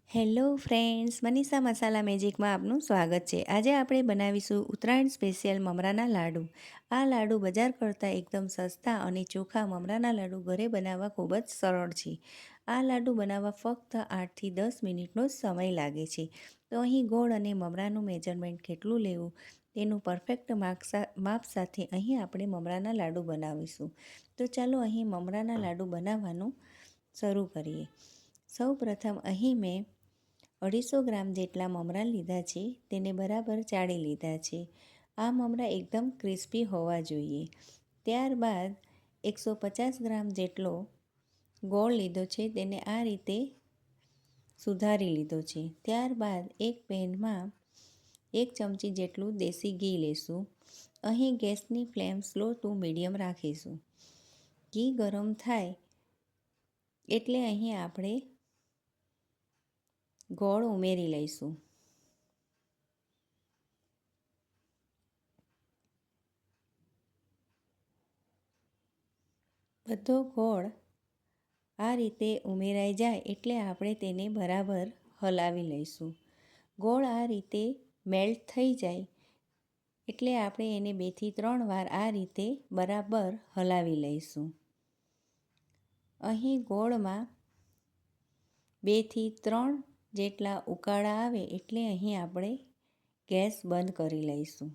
Hello friends, Manisha મસાલા મેજિકમાં આપનું સ્વાગત છે. આજે આપણે બનાવીશું ઉત્તરાયણ સ્પેશિયલ મમરાના લાડુ. આ લાડુ બજાર કરતાં એકદમ સસ્તા અને ચોખા મમરાના લાડુ ઘરે બનાવવા ખૂબ જ સરળ છે. આ લાડુ બનાવવા ફક્ત 8થી 10 મિનિટનો જ સમય લાગે છે. તો અહીં ગોળ અને મમરાનું મેજરમેન્ટ કેટલું લેવું તેનું પરફેક્ટ માપ સાથે અહીં આપણે મમરાના લાડુ બનાવીશું. તો ચાલો અહીં મમરાના લાડુ બનાવવાનું શરૂ કરીએ. સૌ પ્રથમ અહીં મેં 250 ગ્રામ જેટલા મમરા લીધા છે. તેને બરાબર ચાળી લીધા છે. આ મમરા એકદમ ક્રિસ્પી હોવા જોઈએ. ત્યારબાદ 150 ગ્રામ જેટલો ગોળ લીધો છે. તેને આ રીતે સુધારી લીધો છે. ત્યારબાદ એક પેનમાં 1 ચમચી જેટલું દેશી ઘી લેશું. અહીં ગેસની ફ્લેમ સ્લો ટુ મીડિયમ રાખીશું. ઘી ગરમ થાય એટલે અહીં આપણે ગોળ ઉમેરી લઈશું. બધો ગોળ આ રીતે ઉમેરાઈ જાય એટલે આપણે તેને બરાબર હલાવી લઈશું. ગોળ આ રીતે મેલ્ટ થઈ જાય એટલે આપણે એને 2થી 3 વાર આ રીતે બરાબર હલાવી લઈશું. અહીં ગોળમાં 2થી 3 જેટલા ઉકાળા આવે એટલે અહીં આપણે ગેસ બંધ કરી લઈશું.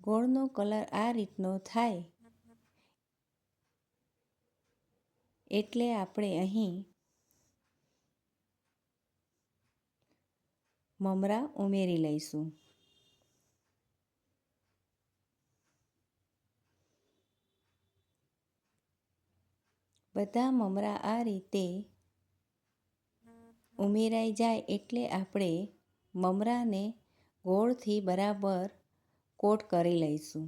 ગોળનો કલર આ રીતનો થાય એટલે આપણે અહીં મમરા ઉમેરી લઈશું. બધા મમરા આ રીતે ઉમેરાઈ જાય એટલે આપણે મમરાને ગોળથી બરાબર કોટ કરી લઈશું.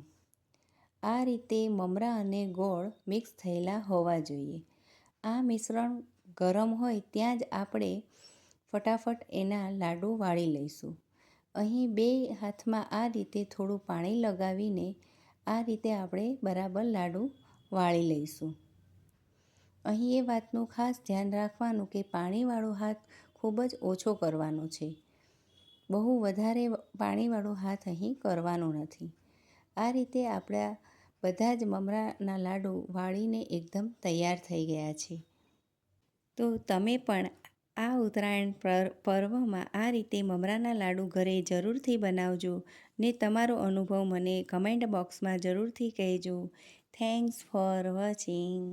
આ રીતે મમરા અને ગોળ મિક્સ થયેલા હોવા જોઈએ. આ મિશ્રણ ગરમ હોય ત્યાં જ આપણે ફટાફટ એના લાડુ વાળી લઈશું. અહીં 2 હાથમાં આ રીતે થોડું પાણી લગાવીને આ રીતે આપણે બરાબર લાડુ વાળી લઈશું. અહીં એ વાતનું ખાસ ધ્યાન રાખવાનું કે પાણીવાળો હાથ ખૂબ જ ઓછો કરવાનો છે. બહુ વધારે પાણીવાળો હાથ અહીં કરવાનો નથી. આ રીતે આપણા બધા જ મમરાના લાડુ વાળીને એકદમ તૈયાર થઈ ગયા છે. તો તમે પણ આ ઉત્તરાયણ પર્વમાં આ રીતે મમરાના લાડુ ઘરે જરૂરથી બનાવજો ને તમારો અનુભવ મને કમેન્ટ બોક્સમાં જરૂરથી કહેજો. Thanks for watching.